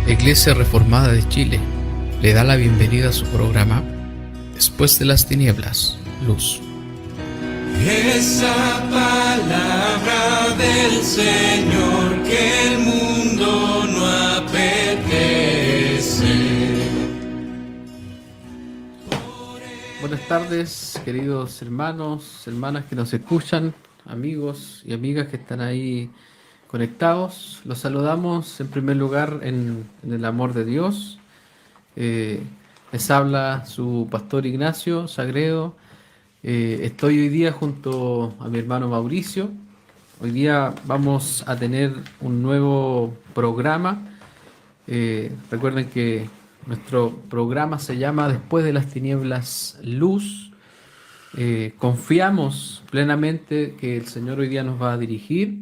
La Iglesia Reformada de Chile le da la bienvenida a su programa Después de las Tinieblas, Luz. Esa palabra del Señor que el mundo no apetece. Buenas tardes, queridos hermanos, hermanas que nos escuchan, amigos y amigas que están ahí conectados. Los saludamos en primer lugar en el amor de Dios. Les habla su pastor Ignacio Sagredo. Estoy hoy día junto a mi hermano Mauricio. Hoy día vamos a tener un nuevo programa. Recuerden que nuestro programa se llama Después de las Tinieblas, Luz. Confiamos plenamente que el Señor hoy día nos va a dirigir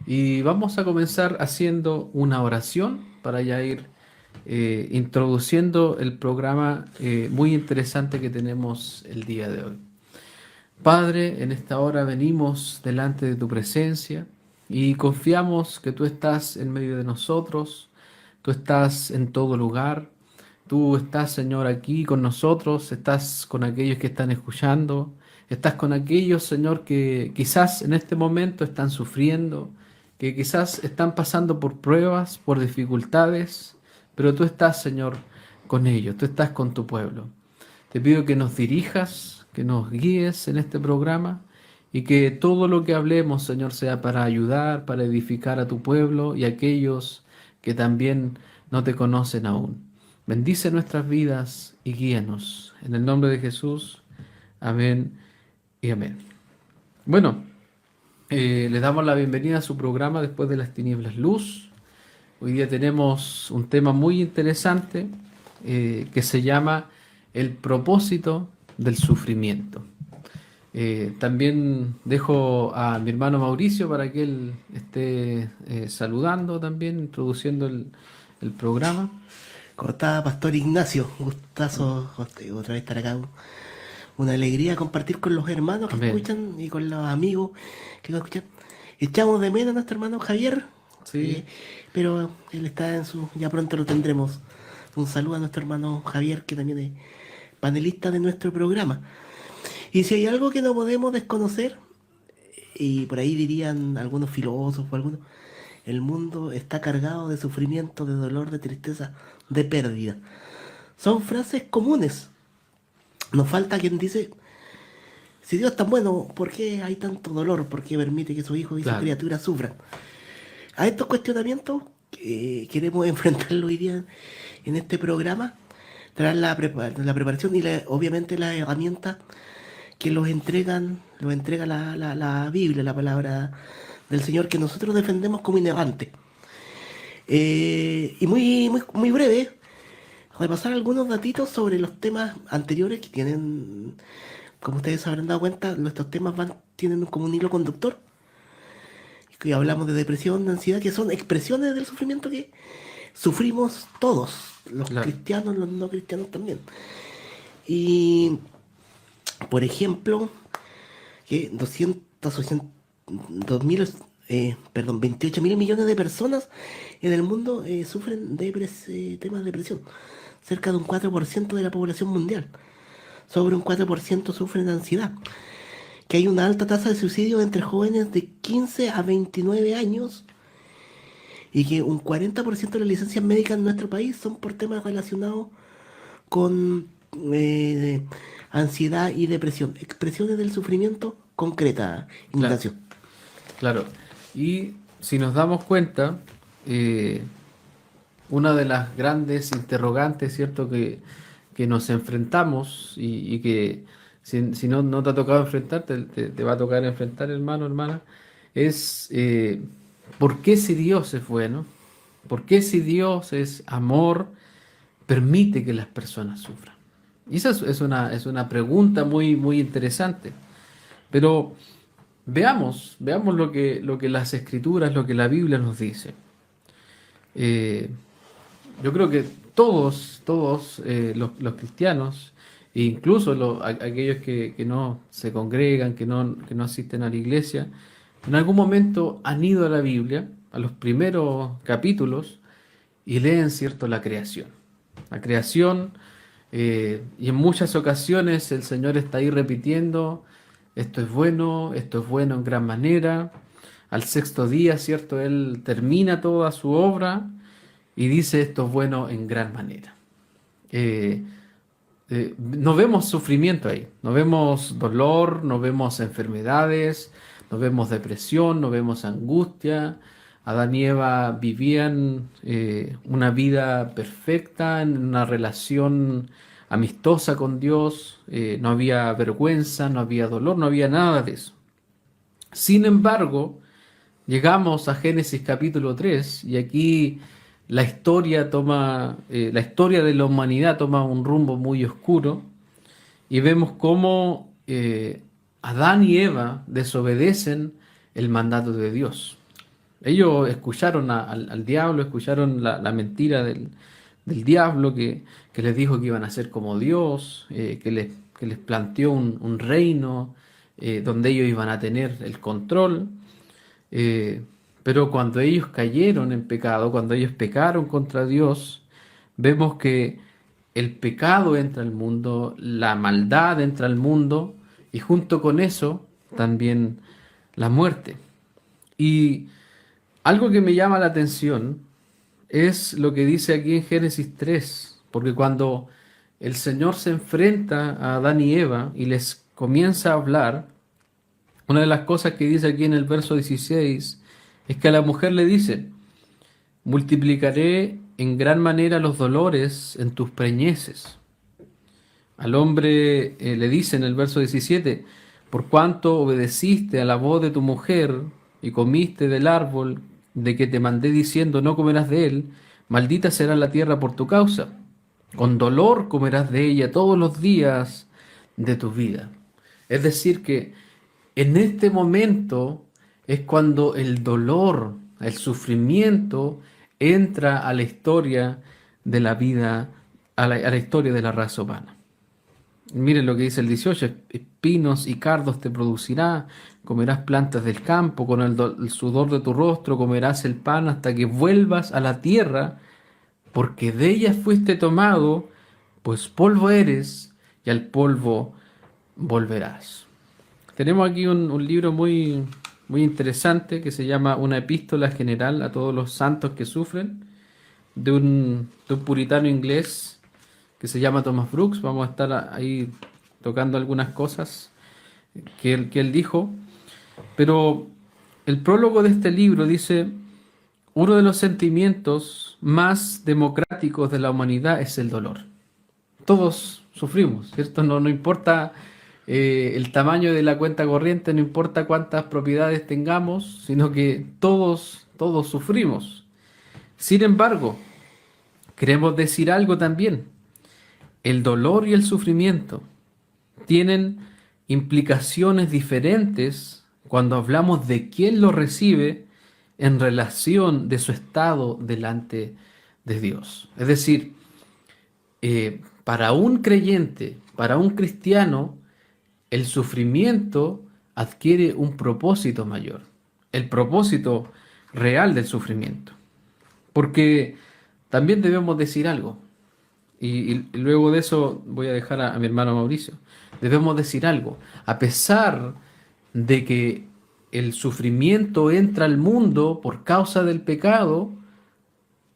y vamos a comenzar haciendo una oración para ya ir introduciendo el programa muy interesante que tenemos el día de hoy. Padre, en esta hora venimos delante de tu presencia y confiamos que tú estás en medio de nosotros, tú estás en todo lugar, tú estás, Señor, aquí con nosotros, estás con aquellos que están escuchando, estás con aquellos, Señor, que quizás en este momento están sufriendo, que quizás están pasando por pruebas, por dificultades, pero tú estás, Señor, con ellos, tú estás con tu pueblo. Te pido que nos dirijas, que nos guíes en este programa y que todo lo que hablemos, Señor, sea para ayudar, para edificar a tu pueblo y a aquellos que también no te conocen aún. Bendice nuestras vidas y guíanos. En el nombre de Jesús, amén y amén. Bueno, le damos la bienvenida a su programa Después de las Tinieblas, Luz. Hoy día tenemos un tema muy interesante que se llama el propósito del sufrimiento. También dejo a mi hermano Mauricio para que él esté saludando también, introduciendo el programa. ¿Cómo está, Pastor Ignacio? Un gustazo otra vez estar acá. Una alegría compartir con los hermanos que Amén. escuchan y con los amigos que nos escuchan. Echamos de menos a nuestro hermano Javier, Sí, pero él está ya pronto lo tendremos. Un saludo a nuestro hermano Javier, que también es panelista de nuestro programa. Y si hay algo que no podemos desconocer, y por ahí dirían algunos filósofos, el mundo está cargado de sufrimiento, de dolor, de tristeza, de pérdida. Son frases comunes. Nos falta quien dice, si Dios es tan bueno, ¿por qué hay tanto dolor? ¿Por qué permite que sus hijos y sus claro. criaturas sufran? A estos cuestionamientos queremos enfrentarlo hoy día en este programa, tras la preparación y obviamente la herramienta que los entrega la Biblia, la palabra del Señor, que nosotros defendemos como inerrante. Y muy breve, repasar algunos datitos sobre los temas anteriores que tienen, como ustedes habrán dado cuenta, nuestros temas tienen como un hilo conductor. Que hablamos de depresión, de ansiedad, que son expresiones del sufrimiento que sufrimos todos, los Claro. cristianos, los no cristianos también. Y, por ejemplo, que 28 mil millones de personas en el mundo sufren de temas de depresión. Cerca de un 4% de la población mundial. Sobre un 4% sufren de ansiedad. Que hay una alta tasa de suicidio entre jóvenes de 15 a 29 años y que un 40% de las licencias médicas en nuestro país son por temas relacionados con ansiedad y depresión. Expresiones del sufrimiento concretas, Claro, Ignacio. claro. Y si nos damos cuenta, una de las grandes interrogantes, ¿cierto?, que nos enfrentamos y que si no te ha tocado enfrentar, te va a tocar enfrentar, hermano, hermana, es ¿por qué si Dios se fue, no? ¿Por qué si Dios es amor, permite que las personas sufran? Y esa es una pregunta muy, muy interesante. Pero veamos lo que las escrituras, lo que la Biblia nos dice. Eh, yo creo que todos los cristianos, e incluso aquellos que no se congregan, que no asisten a la iglesia, en algún momento han ido a la Biblia, a los primeros capítulos, y leen, ¿cierto?, la creación. La creación, y en muchas ocasiones el Señor está ahí repitiendo, esto es bueno en gran manera. Al sexto día, ¿cierto?, Él termina toda su obra y dice, esto es bueno en gran manera. No vemos sufrimiento ahí, no vemos dolor, no vemos enfermedades, no vemos depresión, no vemos angustia. Adán y Eva vivían una vida perfecta, en una relación amistosa con Dios, no había vergüenza, no había dolor, no había nada de eso. Sin embargo, llegamos a Génesis capítulo 3 y aquí la historia de la humanidad toma un rumbo muy oscuro y vemos cómo Adán y Eva desobedecen el mandato de Dios. Ellos escucharon al diablo, escucharon la mentira del diablo que les dijo que iban a ser como Dios, que les planteó un reino donde ellos iban a tener el control. Pero cuando ellos cayeron en pecado, cuando ellos pecaron contra Dios, vemos que el pecado entra al mundo, la maldad entra al mundo y junto con eso también la muerte. Y algo que me llama la atención es lo que dice aquí en Génesis 3, porque cuando el Señor se enfrenta a Adán y Eva y les comienza a hablar, una de las cosas que dice aquí en el verso 16 es que a la mujer le dice, multiplicaré en gran manera los dolores en tus preñeces. Al hombre le dice en el verso 17, por cuanto obedeciste a la voz de tu mujer y comiste del árbol de que te mandé diciendo no comerás de él, maldita será la tierra por tu causa. Con dolor comerás de ella todos los días de tu vida. Es decir que en este momento es cuando el dolor, el sufrimiento entra a la historia de la vida, a la historia de la raza humana. Miren lo que dice el 18, espinos y cardos te producirá, comerás plantas del campo, con el sudor de tu rostro comerás el pan hasta que vuelvas a la tierra, porque de ella fuiste tomado, pues polvo eres y al polvo volverás. Tenemos aquí un libro muy interesante que se llama Una epístola general a todos los santos que sufren, de un puritano inglés que se llama Thomas Brooks. Vamos a estar ahí tocando algunas cosas que él dijo. Pero el prólogo de este libro dice, uno de los sentimientos más democráticos de la humanidad es el dolor. Todos sufrimos, ¿cierto? No importa el tamaño de la cuenta corriente, no importa cuántas propiedades tengamos, sino que todos sufrimos. Sin embargo, queremos decir algo también. El dolor y el sufrimiento tienen implicaciones diferentes cuando hablamos de quién lo recibe en relación de su estado delante de Dios. Es decir, para un creyente, para un cristiano, el sufrimiento adquiere un propósito mayor, el propósito real del sufrimiento. Porque también debemos decir algo. Y luego de eso voy a dejar a mi hermano Mauricio. Debemos decir algo. A pesar de que el sufrimiento entra al mundo por causa del pecado,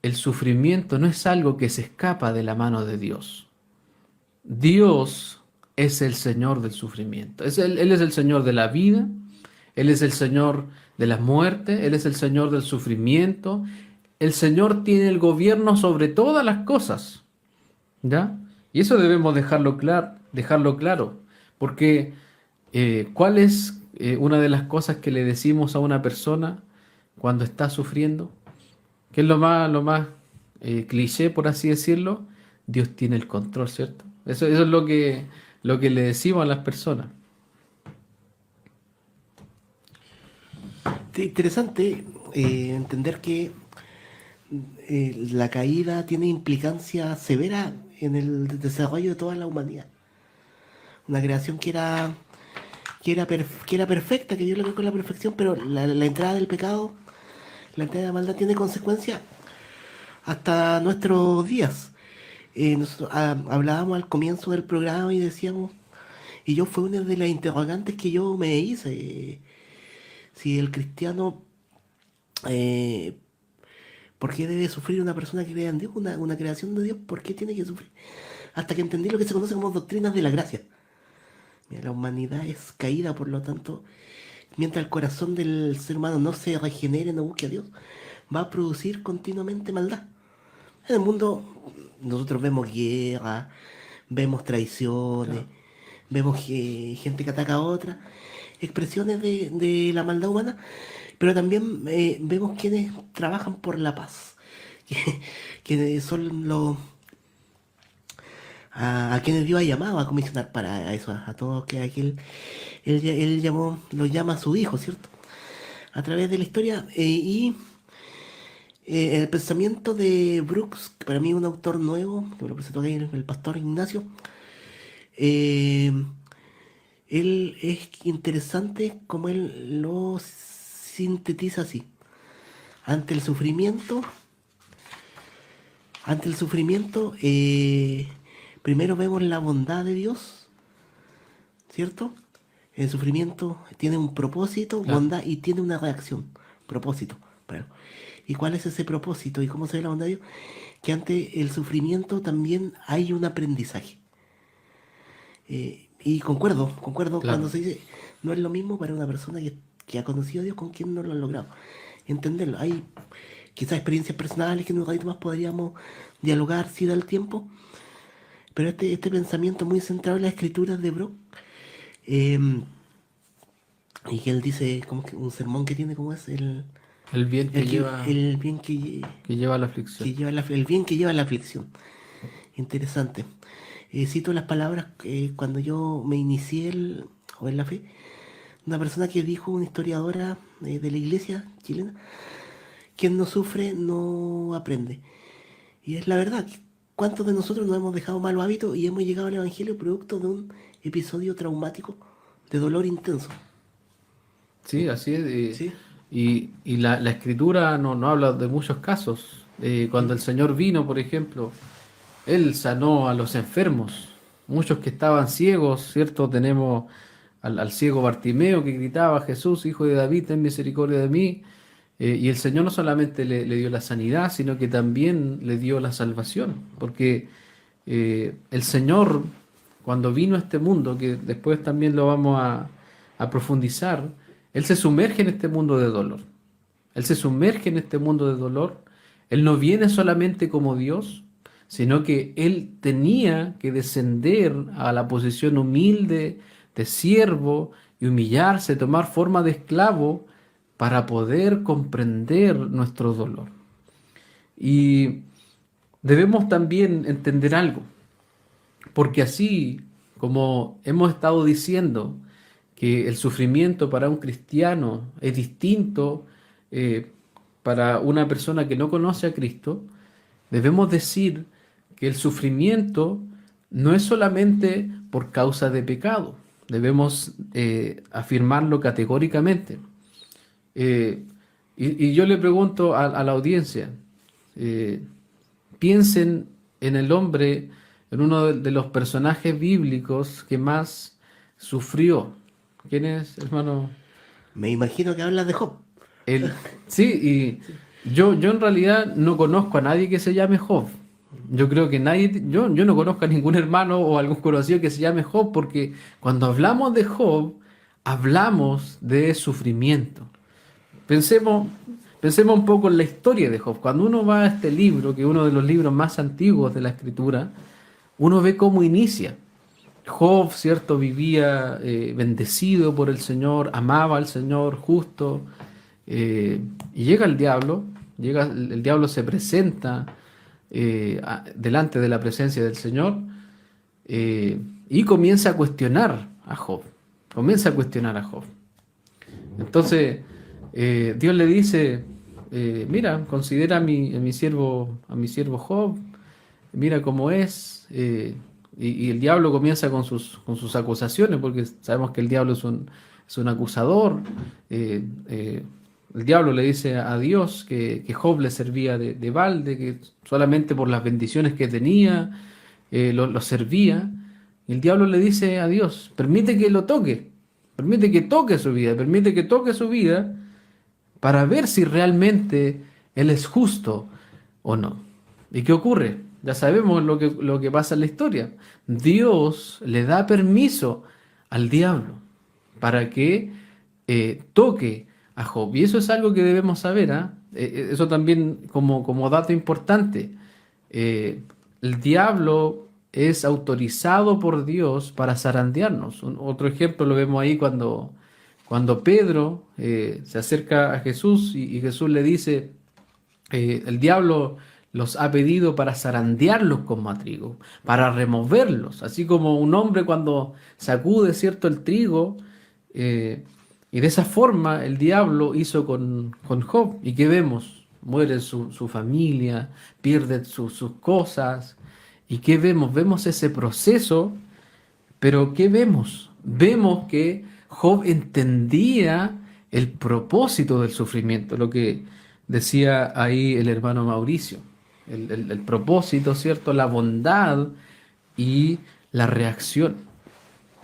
el sufrimiento no es algo que se escapa de la mano de Dios. Dios es el Señor del sufrimiento. Él es el Señor de la vida, Él es el Señor de la muerte, Él es el Señor del sufrimiento. El Señor tiene el gobierno sobre todas las cosas. ¿Ya? Y eso debemos dejarlo claro, porque ¿cuál es una de las cosas que le decimos a una persona cuando está sufriendo? ¿Qué es lo más cliché, por así decirlo? Dios tiene el control, ¿cierto? Eso es lo que le decimos a las personas. Interesante entender que la caída tiene implicancia severa en el desarrollo de toda la humanidad. Una creación que era perfecta, que Dios lo creó con la perfección, pero la entrada del pecado, la entrada de la maldad tiene consecuencias hasta nuestros días. Nosotros hablábamos al comienzo del programa y decíamos, y yo fue una de las interrogantes que yo me hice, si el cristiano, eh, ¿por qué debe sufrir una persona que crea en Dios, una creación de Dios? ¿Por qué tiene que sufrir? Hasta que entendí lo que se conoce como doctrinas de la gracia. Mira, la humanidad es caída, por lo tanto, mientras el corazón del ser humano no se regenere, no busque a Dios, va a producir continuamente maldad. En el mundo nosotros vemos guerra, vemos traiciones, Claro. vemos gente que ataca a otra, expresiones de la maldad humana, pero también vemos quienes trabajan por la paz, que son a quienes Dios ha llamado a comisionar para eso, a todos que aquel él llamó, lo llama a su hijo, ¿cierto? A través de la historia el pensamiento de Brooks, que para mí es un autor nuevo, que me lo presentó ahí el pastor Ignacio, eh, él es interesante como él lo sintetiza así. Ante el sufrimiento, ante el sufrimiento, primero vemos la bondad de Dios, ¿cierto? El sufrimiento tiene un propósito, Claro. bondad y tiene una reacción, propósito. Bueno, ¿y cuál es ese propósito y cómo se ve la bondad de Dios? Que ante el sufrimiento también hay un aprendizaje. Y concuerdo cuando Claro. se dice, no es lo mismo para una persona que ha conocido a Dios con quien no lo ha logrado. Entenderlo. Hay quizás experiencias personales que en un ratito más podríamos dialogar si da el tiempo, pero este pensamiento muy centrado en las escrituras de Brock, eh, y que él dice, como que un sermón que tiene como es El bien que lleva, el bien que lleva la aflicción. que lleva el bien que lleva la aflicción. Interesante. Cito las palabras cuando yo me inicié o en la fe, una persona que dijo, una historiadora de la iglesia chilena, quien no sufre no aprende. Y es la verdad. ¿Cuántos de nosotros nos hemos dejado malos hábitos y hemos llegado al Evangelio producto de un episodio traumático de dolor intenso? Sí, así es. ¿Sí? Y la escritura no habla de muchos casos. Cuando el Señor vino, por ejemplo, Él sanó a los enfermos, muchos que estaban ciegos, ¿cierto? Tenemos al ciego Bartimeo que gritaba, Jesús, hijo de David, ten misericordia de mí. Y el Señor no solamente le dio la sanidad, sino que también le dio la salvación, porque el Señor, cuando vino a este mundo, que después también lo vamos a profundizar, Él se sumerge en este mundo de dolor. Él se sumerge en este mundo de dolor. Él no viene solamente como Dios, sino que Él tenía que descender a la posición humilde de siervo y humillarse, tomar forma de esclavo para poder comprender nuestro dolor. Y debemos también entender algo, porque así como hemos estado diciendo que el sufrimiento para un cristiano es distinto para una persona que no conoce a Cristo, debemos decir que el sufrimiento no es solamente por causa de pecado. Debemos afirmarlo categóricamente. Y yo le pregunto a la audiencia, piensen en el hombre, en uno de los personajes bíblicos que más sufrió. ¿Quién es, hermano? Me imagino que hablas de Job. Él, sí, y yo en realidad no conozco a nadie que se llame Job. Yo creo que nadie, yo no conozco a ningún hermano o algún conocido que se llame Job, porque cuando hablamos de Job, hablamos de sufrimiento. Pensemos un poco en la historia de Job. Cuando uno va a este libro, que es uno de los libros más antiguos de la Escritura, uno ve cómo inicia. Job, ¿cierto? Vivía bendecido por el Señor, amaba al Señor, justo. Y llega el diablo, el diablo se presenta delante de la presencia del Señor y comienza a cuestionar a Job. Entonces, Dios le dice, mira, considera a mi siervo Job, mira cómo es. Y el diablo comienza con sus acusaciones, porque sabemos que el diablo es un acusador. el diablo le dice a Dios que Job le servía de balde, que solamente por las bendiciones que tenía lo servía. Y el diablo le dice a Dios, permite que lo toque, permite que toque su vida, permite que toque su vida para ver si realmente él es justo o no. ¿Y qué ocurre? Ya sabemos lo que pasa en la historia. Dios le da permiso al diablo para que toque a Job. Y eso es algo que debemos saber, ¿ah? Eso también como dato importante. El diablo es autorizado por Dios para zarandearnos. Otro ejemplo lo vemos ahí cuando Pedro se acerca a Jesús y Jesús le dice, el diablo los ha pedido para zarandearlos como a trigo, para removerlos, así como un hombre cuando sacude, ¿cierto?, el trigo, y de esa forma el diablo hizo con Job. ¿Y qué vemos? Muere su familia, pierde sus cosas. ¿Y qué vemos? Vemos ese proceso, pero ¿qué vemos? Vemos que Job entendía el propósito del sufrimiento, lo que decía ahí el hermano Mauricio, el propósito, ¿cierto? La bondad y la reacción.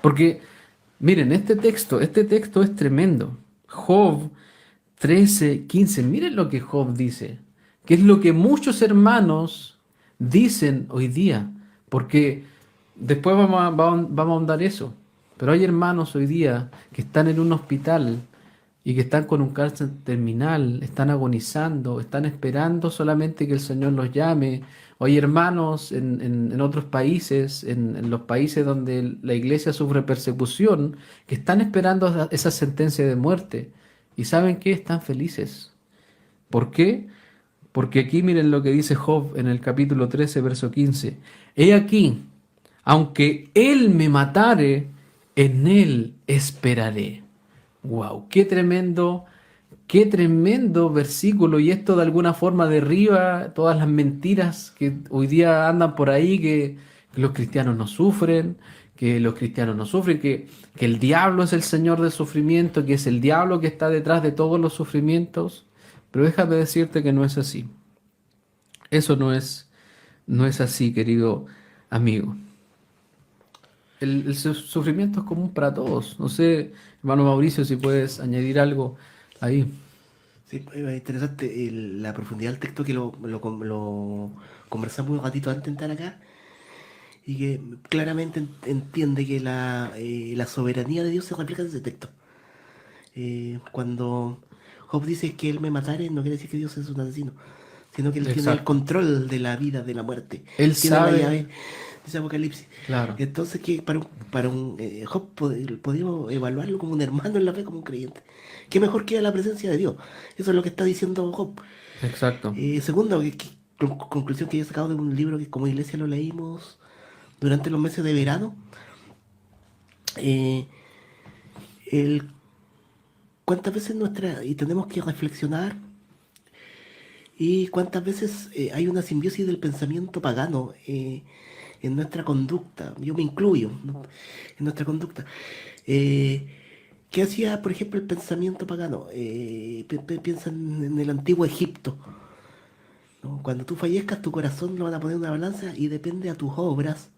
Porque, miren, este texto es tremendo. Job 13:15, miren lo que Job dice, que es lo que muchos hermanos dicen hoy día, porque después vamos a ahondar eso, pero hay hermanos hoy día que están en un hospital y que están con un cáncer terminal, están agonizando, están esperando solamente que el Señor los llame. O hay hermanos en otros países, en los países donde la iglesia sufre persecución, que están esperando esa sentencia de muerte. ¿Y saben qué? Están felices. ¿Por qué? Porque aquí miren lo que dice Job en el capítulo 13, verso 15. He aquí, aunque él me matare, en él esperaré. Wow, qué tremendo versículo. Y esto de alguna forma derriba todas las mentiras que hoy día andan por ahí, que los cristianos no sufren, que el diablo es el señor del sufrimiento, que es el diablo que está detrás de todos los sufrimientos. Pero déjame decirte que no es así. Eso no es así, querido amigo. El sufrimiento es común para todos. No sé, hermano Mauricio, si puedes añadir algo ahí. Sí, es interesante la profundidad del texto que lo conversamos un ratito antes de entrar acá y que claramente entiende que la soberanía de Dios se refleja en ese texto. Cuando Job dice que él me matare, no quiere decir que Dios es un asesino, sino que él tiene el control de la vida, de la muerte. Él tiene sabe. la llave de ese Apocalipsis. Claro. Entonces, que para un Job podríamos evaluarlo como un hermano en la fe, como un creyente. ¿Qué mejor que la presencia de Dios? Eso es lo que está diciendo Job. Exacto. Segundo, conclusión que yo he sacado de un libro que como iglesia lo leímos durante los meses de verano. ¿Cuántas veces y tenemos que reflexionar? Y cuántas veces hay una simbiosis del pensamiento pagano en nuestra conducta. Yo me incluyo, ¿no?, en nuestra conducta. ¿Qué hacía, por ejemplo, el pensamiento pagano? Piensa en el antiguo Egipto, ¿no? Cuando tú fallezcas, tu corazón lo van a poner en una balanza y depende a tus obras.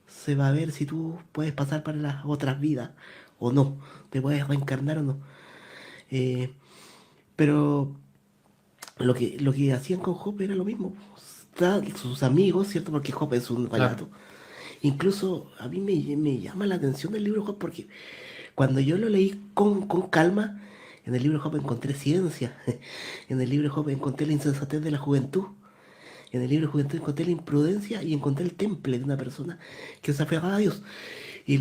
Se va a ver si tú puedes pasar para las otras vidas o no, te puedes reencarnar o no. Pero lo que hacían con Job era lo mismo. Sus amigos, ¿cierto? Porque Job es un relato. Claro. Incluso a mí me llama la atención el libro Job porque cuando yo lo leí con calma, en el libro Job encontré ciencia, en el libro Job encontré la insensatez de la juventud, en el libro Juventud encontré la imprudencia y encontré el temple de una persona que se aferraba a Dios. Y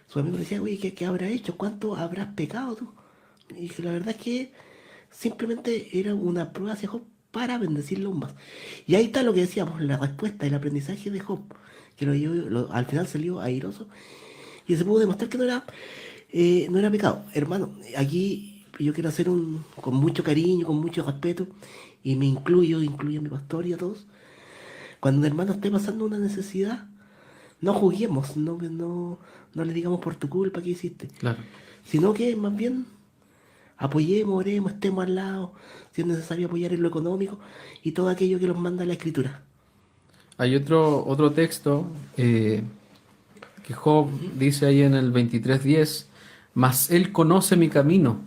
su amigo le decía, oye, ¿qué habrá hecho? ¿Cuánto habrás pecado tú? Y dije, la verdad es que simplemente era una prueba hacia Job para bendecirlo aún más. Y ahí está lo que decíamos, la respuesta, el aprendizaje de Job, que al final salió airoso y se pudo demostrar que no era pecado. Hermano, aquí yo quiero hacer con mucho cariño, con mucho respeto, y me incluyo a mi pastor y a todos. Cuando un hermano esté pasando una necesidad, no juzguemos, no le digamos por tu culpa que hiciste, claro, sino que más bien Apoyemos, oremos, estemos al lado, si es necesario apoyar en lo económico y todo aquello que nos manda la Escritura. Hay otro texto que Job dice ahí en el 23:10, mas él conoce mi camino,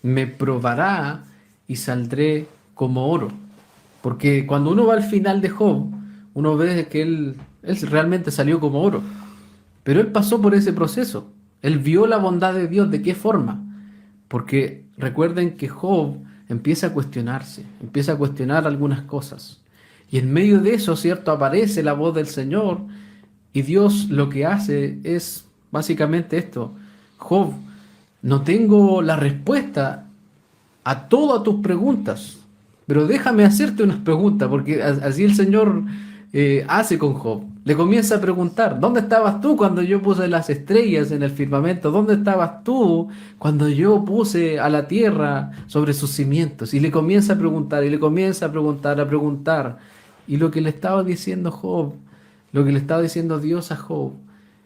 me probará y saldré como oro. Porque cuando uno va al final de Job, uno ve que él realmente salió como oro. Pero él pasó por ese proceso. Él vio la bondad de Dios. ¿De qué forma? Porque recuerden que Job empieza a cuestionarse, empieza a cuestionar algunas cosas. Y en medio de eso, ¿cierto? Aparece la voz del Señor y Dios lo que hace es básicamente esto. Job, no tengo la respuesta a todas tus preguntas, pero déjame hacerte unas preguntas, porque así el Señor hace con Job. Le comienza a preguntar, ¿dónde estabas tú cuando yo puse las estrellas en el firmamento? ¿Dónde estabas tú cuando yo puse a la tierra sobre sus cimientos? Y le comienza a preguntar, y le comienza a preguntar. Y lo que le estaba diciendo Job, lo que le estaba diciendo Dios a Job,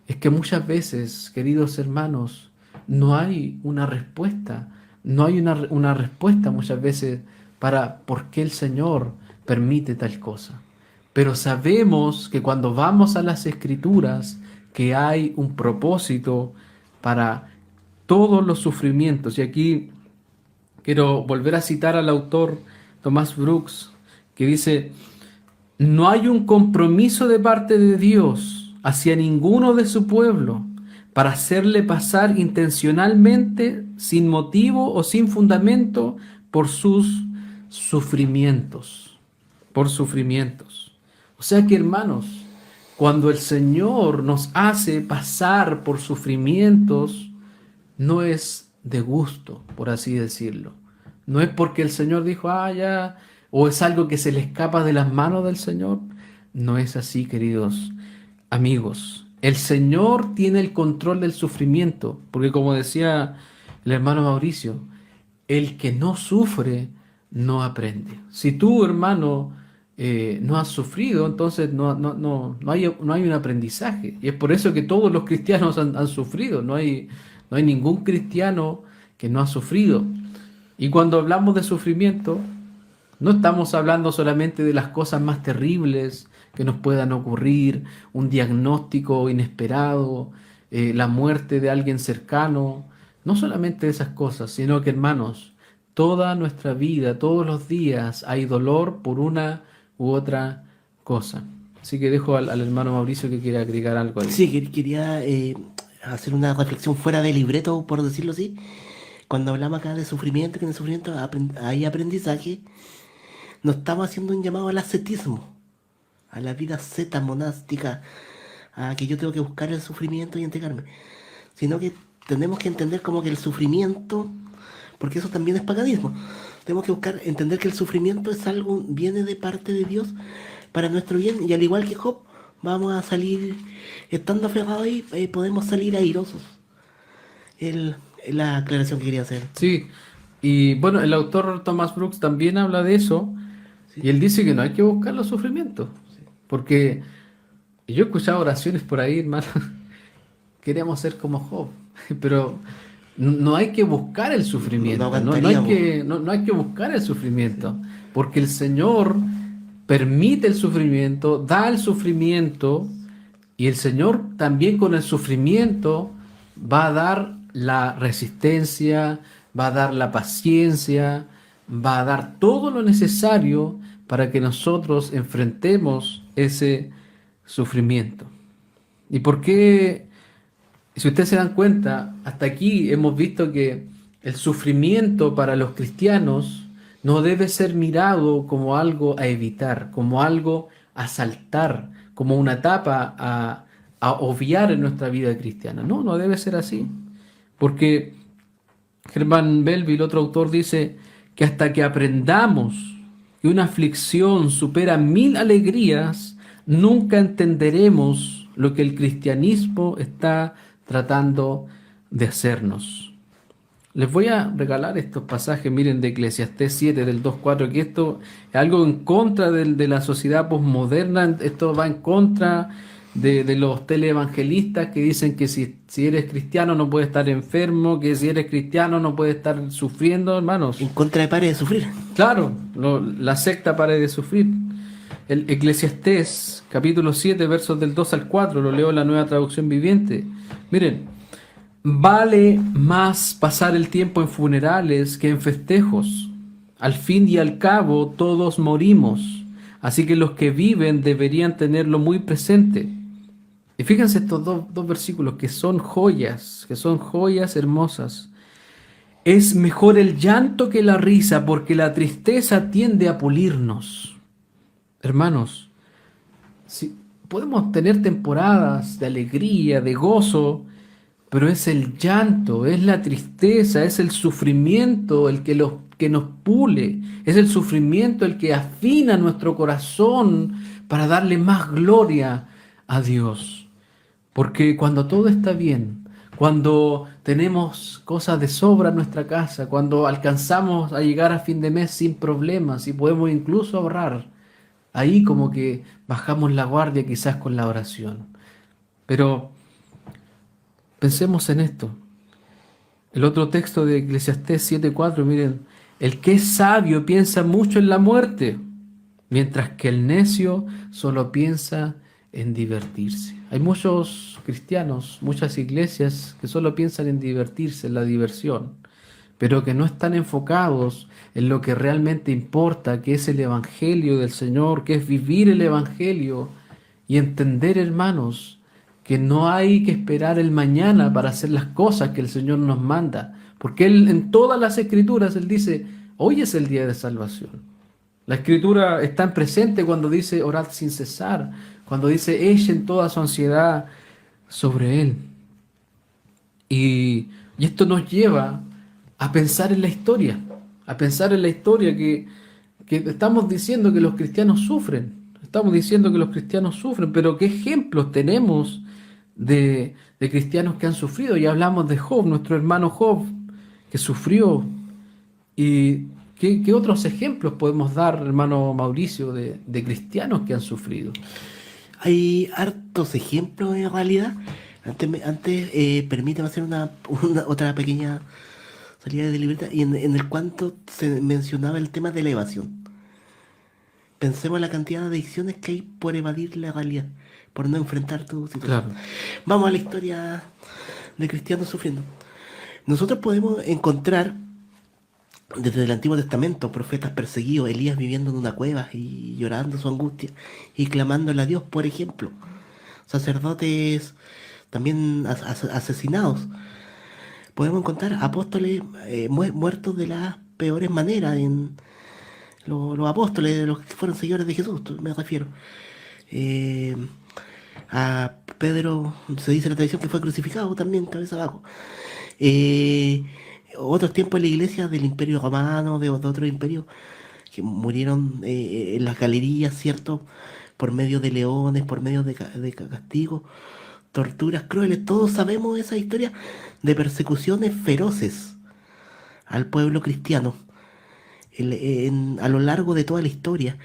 es que muchas veces, queridos hermanos, no hay una respuesta. No hay una respuesta muchas veces para por qué el Señor permite tal cosa. Pero sabemos que cuando vamos a las Escrituras, que hay un propósito para todos los sufrimientos. Y aquí quiero volver a citar al autor Thomas Brooks, que dice, no hay un compromiso de parte de Dios hacia ninguno de su pueblo para hacerle pasar intencionalmente, sin motivo o sin fundamento, por sus sufrimientos. Por sufrimientos. O sea que, hermanos, cuando el Señor nos hace pasar por sufrimientos, no es de gusto, por así decirlo. No es porque el Señor dijo, ya, o es algo que se le escapa de las manos del Señor. No es así, queridos amigos. El Señor tiene el control del sufrimiento, porque como decía el hermano Mauricio, el que no sufre no aprende. Si tú, hermano, no has sufrido, entonces no hay un aprendizaje. Y es por eso que todos los cristianos han sufrido. No hay ningún cristiano que no ha sufrido. Y cuando hablamos de sufrimiento, no estamos hablando solamente de las cosas más terribles que nos puedan ocurrir, un diagnóstico inesperado, la muerte de alguien cercano. No solamente esas cosas, sino que, hermanos, toda nuestra vida, todos los días hay dolor por una u otra cosa. Así que dejo al hermano Mauricio que quiera agregar algo ahí. Sí, quería hacer una reflexión fuera de libreto, por decirlo así. Cuando hablamos acá de sufrimiento, que en el sufrimiento hay aprendizaje, no estamos haciendo un llamado al ascetismo, a la vida asceta monástica, a que yo tengo que buscar el sufrimiento y entregarme, sino que tenemos que entender como que el sufrimiento, porque eso también es paganismo, tenemos que buscar entender que el sufrimiento es algo, viene de parte de Dios para nuestro bien, y al igual que Job, vamos a salir, estando aferrados ahí, podemos salir airosos. La aclaración que quería hacer. Sí, y bueno, el autor Thomas Brooks también habla de eso, y él dice que no hay que buscar los sufrimientos, porque yo he escuchado oraciones por ahí, hermano, queremos ser como Job, pero no hay que buscar el sufrimiento, no hay que buscar el sufrimiento, porque el Señor permite el sufrimiento, da el sufrimiento, y el Señor también con el sufrimiento va a dar la resistencia, va a dar la paciencia, va a dar todo lo necesario para que nosotros enfrentemos ese sufrimiento. ¿Y por qué? Si ustedes se dan cuenta, hasta aquí hemos visto que el sufrimiento para los cristianos no debe ser mirado como algo a evitar, como algo a saltar, como una etapa a obviar en nuestra vida cristiana. No debe ser así. Porque Herman Melville, otro autor, dice que hasta que aprendamos que una aflicción supera 1000 alegrías, nunca entenderemos lo que el cristianismo está tratando de hacernos. Les voy a regalar estos pasajes, miren, de Eclesiastés 7, del 2:4, que esto es algo en contra de la sociedad posmoderna, esto va en contra de los televangelistas que dicen que si eres cristiano no puedes estar enfermo, que si eres cristiano no puedes estar sufriendo, hermanos. En contra de pare de sufrir. Claro, la secta Pare de Sufrir. El Eclesiastés, capítulo 7, versos del 2 al 4, lo leo en la Nueva Traducción Viviente. Miren, vale más pasar el tiempo en funerales que en festejos. Al fin y al cabo, todos morimos. Así que los que viven deberían tenerlo muy presente. Y fíjense estos dos versículos que son joyas hermosas. Es mejor el llanto que la risa, porque la tristeza tiende a pulirnos. Hermanos, si podemos tener temporadas de alegría, de gozo, pero es el llanto, es la tristeza, es el sufrimiento el que nos pule, es el sufrimiento el que afina nuestro corazón para darle más gloria a Dios. Porque cuando todo está bien, cuando tenemos cosas de sobra en nuestra casa, cuando alcanzamos a llegar a fin de mes sin problemas y podemos incluso ahorrar, ahí como que bajamos la guardia quizás con la oración. Pero pensemos en esto. El otro texto de Eclesiastés 7:4, miren, el que es sabio piensa mucho en la muerte, mientras que el necio solo piensa en divertirse. Hay muchos cristianos, muchas iglesias que solo piensan en divertirse, en la diversión, pero que no están enfocados en lo que realmente importa, que es el Evangelio del Señor, que es vivir el Evangelio y entender, hermanos, que no hay que esperar el mañana para hacer las cosas que el Señor nos manda, porque Él en todas las Escrituras, Él dice, hoy es el día de salvación. La Escritura está en presente cuando dice orad sin cesar, cuando dice echen toda su ansiedad sobre Él. Y esto nos lleva a pensar en la historia, que estamos diciendo que los cristianos sufren, pero ¿qué ejemplos tenemos de cristianos que han sufrido? Ya hablamos de Job, nuestro hermano Job, que sufrió. ¿Y qué otros ejemplos podemos dar, hermano Mauricio, de cristianos que han sufrido? Hay hartos ejemplos en realidad. Antes permíteme hacer otra pequeña salida de libertad, y en el cuanto se mencionaba el tema de la evasión. Pensemos en la cantidad de adicciones que hay por evadir la realidad, por no enfrentar tu situación. Claro. Vamos a la historia de cristianos sufriendo. Nosotros podemos encontrar desde el Antiguo Testamento profetas perseguidos, Elías viviendo en una cueva y llorando su angustia y clamándole a Dios, por ejemplo. Sacerdotes también asesinados. Podemos encontrar apóstoles muertos de las peores maneras, en los apóstoles, de los que fueron seguidores de Jesús, me refiero. A Pedro, se dice en la tradición que fue crucificado también, cabeza abajo. Otros tiempos en la iglesia del Imperio Romano, de otros imperios, que murieron en las galerías, ¿cierto? Por medio de leones, por medio de castigos, torturas crueles. Todos sabemos esa historia de persecuciones feroces al pueblo cristiano a lo largo de toda la historia.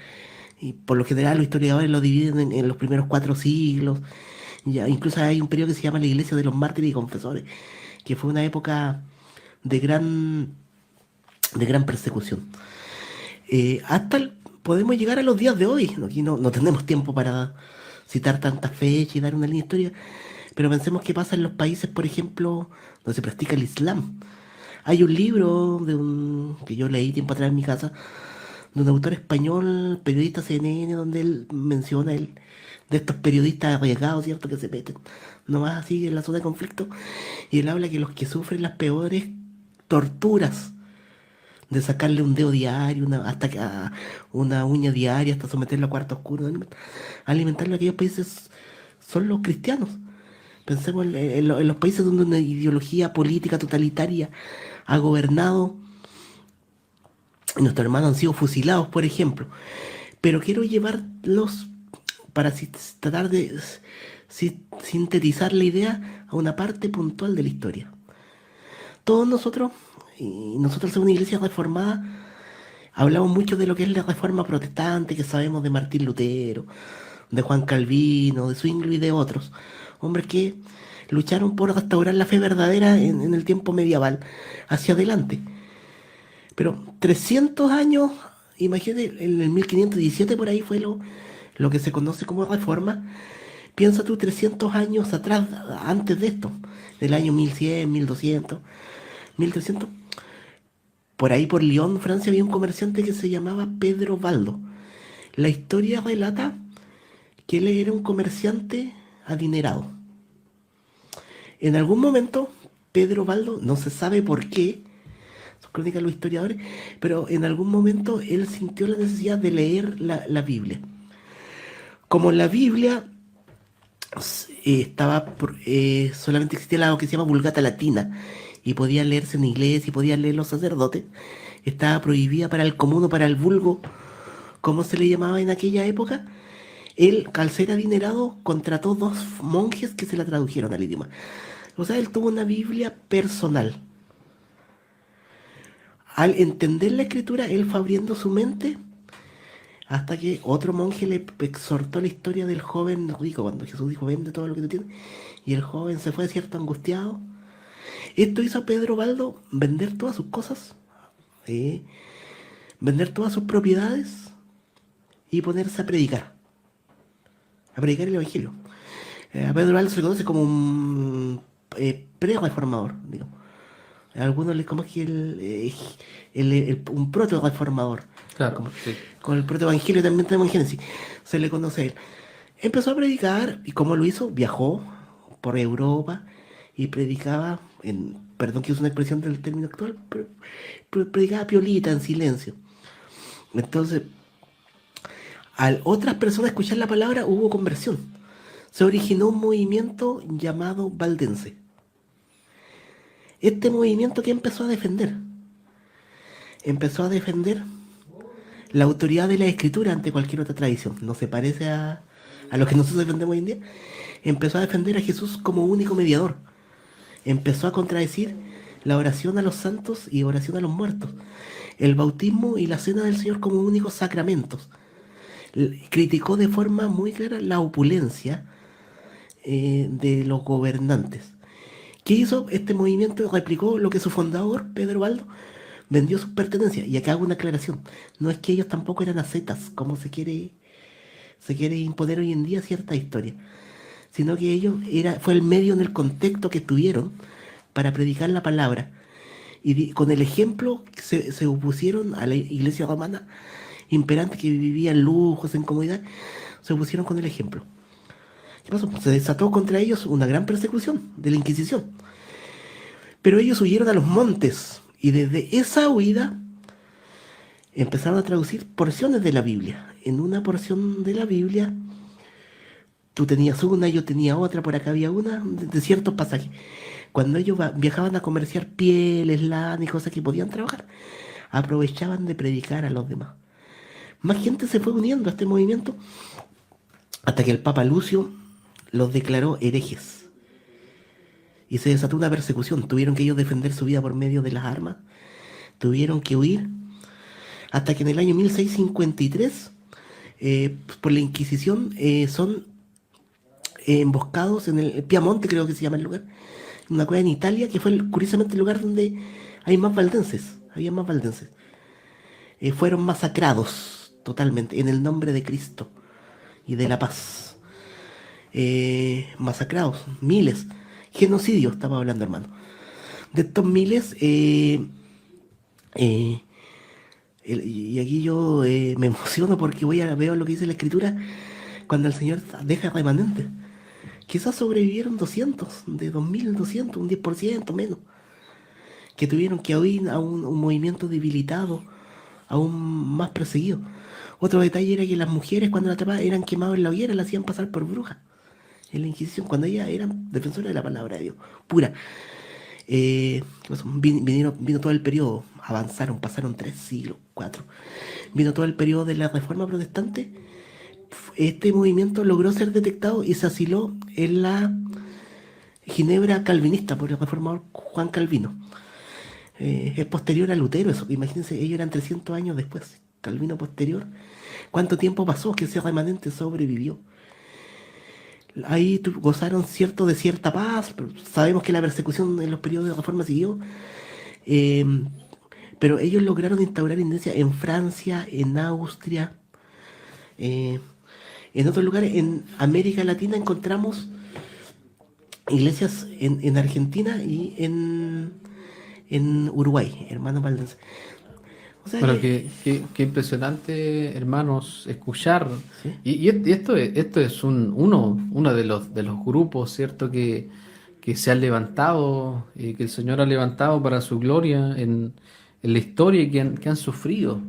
Y por lo general los historiadores lo dividen en los primeros 4 siglos. Ya, incluso hay un periodo que se llama la Iglesia de los Mártires y Confesores, que fue una época de gran persecución. Podemos llegar a los días de hoy. Aquí no tenemos tiempo para citar tantas fechas y dar una línea de historia, pero pensemos qué pasa en los países, por ejemplo, donde se practica el Islam. Hay un libro que yo leí tiempo atrás en mi casa, de un autor español, periodista CNN, donde él menciona de estos periodistas arriesgados, ¿cierto?, que se meten nomás así en la zona de conflicto, y él habla que los que sufren las peores torturas, de sacarle un dedo diario, una uña diaria, hasta someterlo a cuarto oscuro, alimentarlo en aquellos países, son los cristianos. Pensemos en los países donde una ideología política totalitaria ha gobernado, y nuestros hermanos han sido fusilados, por ejemplo. Pero quiero llevarlos para tratar de sintetizar la idea a una parte puntual de la historia. Todos nosotros, y nosotros somos una iglesia reformada, hablamos mucho de lo que es la reforma protestante, que sabemos de Martín Lutero, de Juan Calvino, de Zwingli y de otros. Hombres que lucharon por restaurar la fe verdadera en el tiempo medieval hacia adelante. Pero 300 años, imagínate, en el 1517 por ahí fue lo que se conoce como Reforma. Piensa tú 300 años atrás, antes de esto, del año 1100, 1200, 1300. Por ahí por Lyon, Francia, había un comerciante que se llamaba Pedro Baldo. La historia relata que él era un comerciante adinerado. En algún momento, Pedro Baldo, no se sabe por qué, son crónicas de los historiadores, pero en algún momento él sintió la necesidad de leer la Biblia. Como la Biblia solamente existía algo que se llama Vulgata Latina, y podía leerse en inglés y podían leer los sacerdotes, estaba prohibida para el común o para el vulgo, como se le llamaba en aquella época. Él, al ser adinerado, contrató 2 monjes que se la tradujeron al idioma. O sea, él tuvo una Biblia personal. Al entender la escritura, él fue abriendo su mente hasta que otro monje le exhortó la historia del joven rico, cuando Jesús dijo, vende todo lo que tú tienes, y el joven se fue cierto angustiado. Esto hizo a Pedro Baldo vender todas sus cosas, vender todas sus propiedades y ponerse a predicar el Evangelio. A Pedro Baldo se le conoce como un pre-reformador, digamos. A algunos les como que un proto-reformador. Claro, sí. Con el proto-evangelio también tenemos en Génesis. Se le conoce a él. Empezó a predicar, y ¿cómo lo hizo? Viajó por Europa y predicaba, perdón que use una expresión del término actual, pero predicaba piolita, en silencio. Entonces, al otras personas escuchar la palabra, hubo conversión. Se originó un movimiento llamado valdense. Este movimiento que empezó a defender la autoridad de la escritura ante cualquier otra tradición. No se parece a lo que nosotros defendemos hoy en día. Empezó a defender a Jesús como único mediador. Empezó a contradecir la oración a los santos y oración a los muertos, el bautismo y la cena del Señor como únicos sacramentos. Criticó de forma muy clara la opulencia de los gobernantes. ¿Qué hizo este movimiento? Replicó lo que su fundador, Pedro Baldo, vendió sus pertenencias. Y acá hago una aclaración. No es que ellos tampoco eran ascetas, como se quiere imponer hoy en día cierta historia, sino que ellos fue el medio en el contexto que tuvieron para predicar la palabra. Y con el ejemplo se opusieron a la iglesia romana imperante que vivía en lujos, en comodidad. Se opusieron con el ejemplo. ¿Qué pasó? Se desató contra ellos una gran persecución de la Inquisición. Pero ellos huyeron a los montes y desde esa huida empezaron a traducir porciones de la Biblia. En una porción de la Biblia tú tenías una, yo tenía otra, por acá había una, de ciertos pasajes. Cuando ellos viajaban a comerciar pieles, lana y cosas que podían trabajar, aprovechaban de predicar a los demás. Más gente se fue uniendo a este movimiento hasta que el Papa Lucio los declaró herejes. Y se desató una persecución. Tuvieron que ellos defender su vida por medio de las armas. Tuvieron que huir. Hasta que en el año 1653, por la Inquisición, son emboscados en el Piamonte, creo que se llama el lugar. Una cueva en Italia, que fue curiosamente el lugar donde hay más valdenses. Había más valdenses. Fueron masacrados totalmente en el nombre de Cristo y de la paz. Masacrados, miles. Genocidio, estaba hablando, hermano. De estos miles, y aquí yo me emociono porque veo lo que dice la Escritura cuando el Señor deja remanentes. Quizás sobrevivieron 200, de 2200, un 10% menos, que tuvieron que huir a un movimiento debilitado, aún más perseguido. Otro detalle era que las mujeres, cuando las atrapaban, eran quemadas en la hoguera, las hacían pasar por brujas en la Inquisición, cuando ellas eran defensoras de la palabra de Dios, pura. ¿Qué pasó? Vino todo el periodo, avanzaron, pasaron 3 siglos, 4. Vino todo el periodo de la Reforma Protestante. Este movimiento logró ser detectado y se asiló en la Ginebra calvinista por el reformador Juan Calvino. Es posterior a Lutero, eso. Imagínense, ellos eran 300 años después. Calvino posterior. ¿Cuánto tiempo pasó que ese remanente sobrevivió? ahí gozaron de cierta paz, pero sabemos que la persecución en los periodos de reforma siguió, eh, pero ellos lograron instaurar iglesia en Francia, en Austria, eh, en otros lugares. En América Latina encontramos iglesias en Argentina y en Uruguay, hermanos valdenses. O sea Bueno, que, qué impresionante, hermanos, escuchar. ¿sí? Y esto es uno de los grupos, ¿cierto? Que se han levantado, que el Señor ha levantado para su gloria en la historia y que han sufrido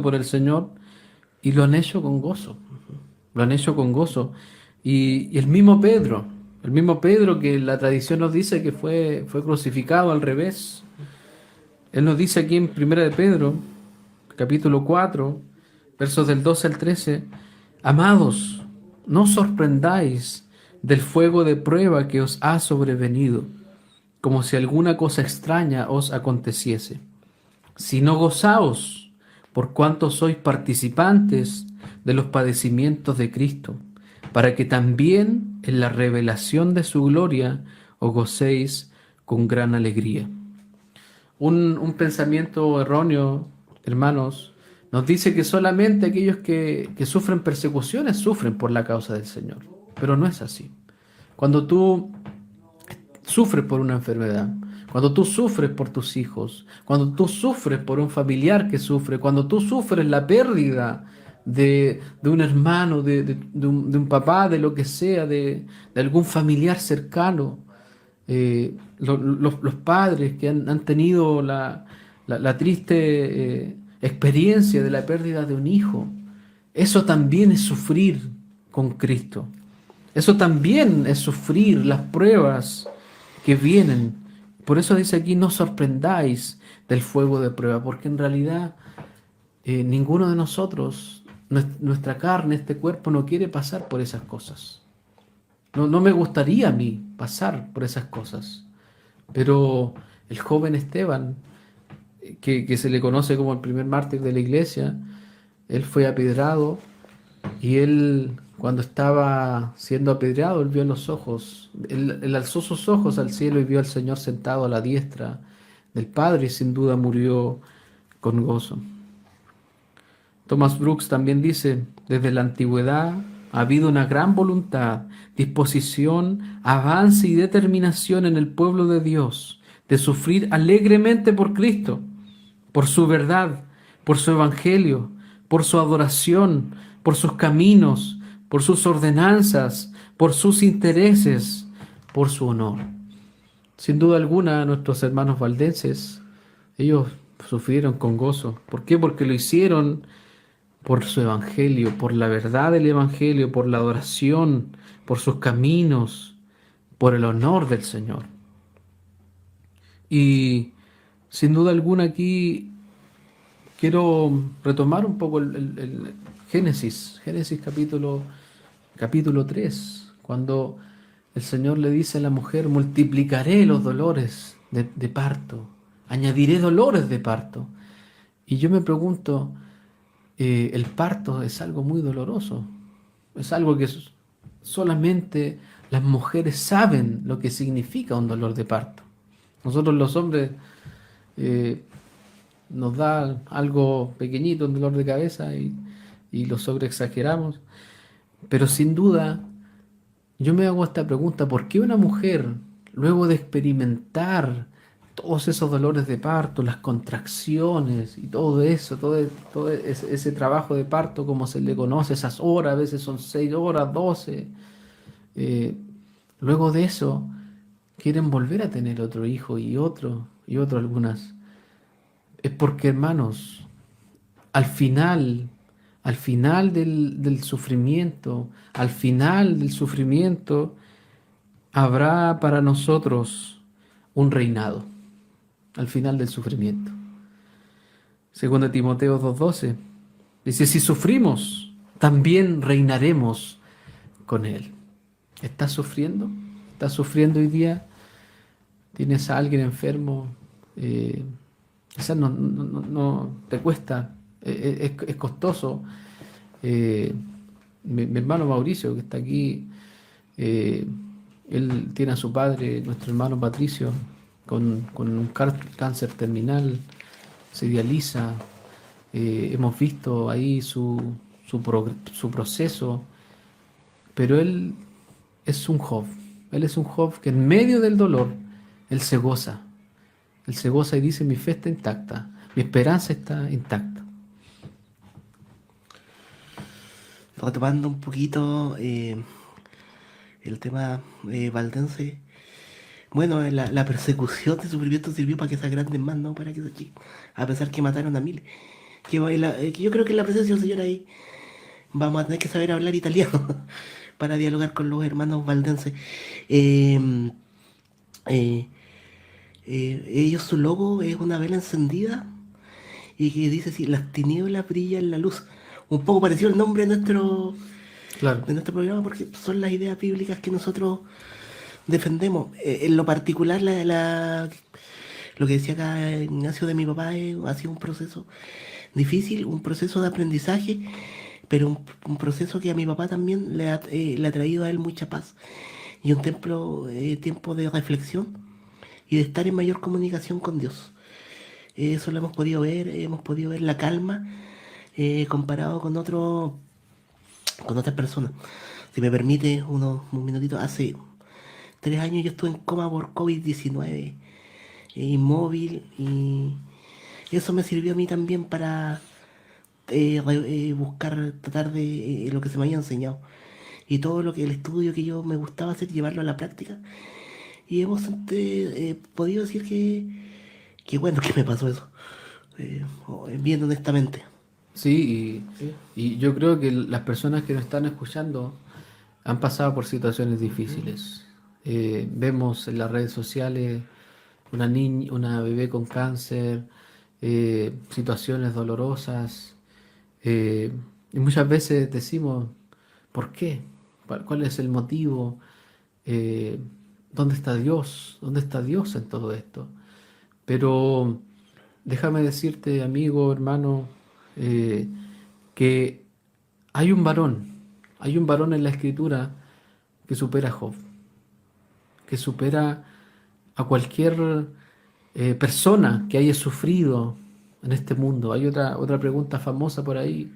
por el Señor y lo han hecho con gozo. Lo han hecho con gozo. Y el mismo Pedro que la tradición nos dice que fue crucificado al revés. Él nos dice aquí en Primera de Pedro, capítulo 4, versos del 12 al 13, amados, no os sorprendáis del fuego de prueba que os ha sobrevenido, como si alguna cosa extraña os aconteciese, sino gozaos por cuanto sois participantes de los padecimientos de Cristo, para que también en la revelación de su gloria os gocéis con gran alegría. Un pensamiento erróneo, hermanos, nos dice que solamente aquellos que sufren persecuciones sufren por la causa del Señor. Pero no es así. Cuando tú sufres por una enfermedad, cuando tú sufres por tus hijos, cuando tú sufres por un familiar que sufre, cuando tú sufres la pérdida de un hermano, de un papá, de lo que sea, de algún familiar cercano, los padres que han tenido la triste experiencia de la pérdida de un hijo, eso también es sufrir con Cristo. Eso también es sufrir las pruebas que vienen. Por eso dice aquí, no sorprendáis del fuego de prueba, porque en realidad ninguno de nosotros, nuestra carne, este cuerpo, no quiere pasar por esas cosas. No me gustaría a mí pasar por esas cosas. Pero el joven Esteban, que se le conoce como el primer mártir de la iglesia, él fue apedreado y él, cuando estaba siendo apedreado, él vio los ojos, él alzó sus ojos al cielo y vio al Señor sentado a la diestra del Padre y sin duda murió con gozo. Thomas Brooks también dice, desde la antigüedad ha habido una gran voluntad, disposición, avance y determinación en el pueblo de Dios de sufrir alegremente por Cristo, por su verdad, por su evangelio, por su adoración, por sus caminos, por sus ordenanzas, por sus intereses, por su honor. Sin duda alguna, nuestros hermanos valdenses, ellos sufrieron con gozo. ¿Por qué? Porque lo hicieron por su evangelio, por la verdad del evangelio, por la adoración, por sus caminos, por el honor del Señor. Y sin duda alguna aquí quiero retomar un poco el Génesis capítulo 3, cuando el Señor le dice a la mujer, multiplicaré los dolores de parto, añadiré dolores de parto. Y yo me pregunto, el parto es algo muy doloroso, es algo que solamente las mujeres saben lo que significa un dolor de parto. Nosotros los hombres nos da algo pequeñito, un dolor de cabeza y lo sobreexageramos, pero sin duda yo me hago esta pregunta, ¿por qué una mujer, luego de experimentar todos esos dolores de parto, las contracciones y todo eso, todo ese trabajo de parto, como se le conoce, esas horas, a veces son 6 horas, 12, luego de eso quieren volver a tener otro hijo y otro algunas? Es porque, hermanos, al final del sufrimiento, habrá para nosotros un reinado. Al final del sufrimiento. 2 Timoteo 2:12 dice, si sufrimos, también reinaremos con Él. ¿Estás sufriendo? ¿Estás sufriendo hoy día? ¿Tienes a alguien enfermo? Quizás no te cuesta, es costoso. Mi hermano Mauricio, que está aquí, Eh, Él tiene a su padre, nuestro hermano Patricio, con un cáncer terminal, se dializa. Hemos visto ahí su proceso, pero él es un Job. Él es un Job que en medio del dolor, él se goza. Él se goza y dice, mi fe está intacta, mi esperanza está intacta. Retomando un poquito el tema valdense, bueno, la persecución de sufrimiento sirvió para que se agranden más, ¿no? Para que se achiquen, a pesar que mataron a miles. Que yo creo que en la presencia del Señor ahí vamos a tener que saber hablar italiano para dialogar con los hermanos valdenses. Eh, eh, Ellos, su logo es una vela encendida y que dice así, las tinieblas brillan en la luz. Un poco parecido el nombre Claro. de nuestro programa porque son las ideas bíblicas que nosotros defendemos. En lo particular, lo que decía acá Ignacio de mi papá ha sido un proceso difícil, un proceso de aprendizaje, pero un proceso que a mi papá también le ha traído a él mucha paz y un tiempo de reflexión y de estar en mayor comunicación con Dios. Eso lo hemos podido ver la calma comparado con otras personas. Si me permite un minutito, hace 3 años yo estuve en coma por COVID-19, inmóvil, y eso me sirvió a mí también para buscar, tratar de lo que se me había enseñado. Y todo el estudio que yo me gustaba hacer, llevarlo a la práctica. Y hemos podido decir que bueno, que me pasó eso, bien honestamente. Sí, y yo creo que las personas que nos están escuchando han pasado por situaciones difíciles. Vemos en las redes sociales una bebé con cáncer, situaciones dolorosas, y muchas veces decimos, ¿por qué? ¿Cuál es el motivo? ¿Dónde está Dios? ¿Dónde está Dios en todo esto? Pero déjame decirte, amigo, hermano, que hay un varón en la Escritura que supera a Job, que supera a cualquier persona que haya sufrido en este mundo. Hay otra pregunta famosa por ahí: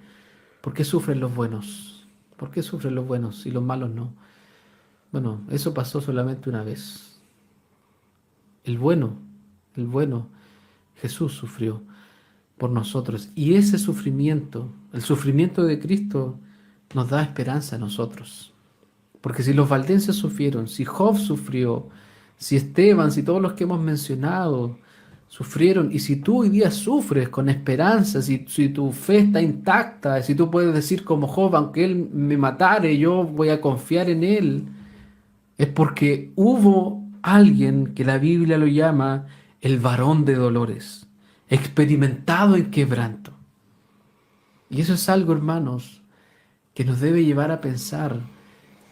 ¿por qué sufren los buenos? ¿Por qué sufren los buenos y los malos no? Bueno, eso pasó solamente una vez. El bueno, Jesús sufrió por nosotros. Y ese sufrimiento, el sufrimiento de Cristo, nos da esperanza a nosotros. Porque si los valdenses sufrieron, si Job sufrió, si Esteban, si todos los que hemos mencionado sufrieron, y si tú hoy día sufres con esperanza, si tu fe está intacta, si tú puedes decir como Job, aunque él me matare, yo voy a confiar en él, es porque hubo alguien que la Biblia lo llama el varón de dolores, experimentado en quebranto. Y eso es algo, hermanos, que nos debe llevar a pensar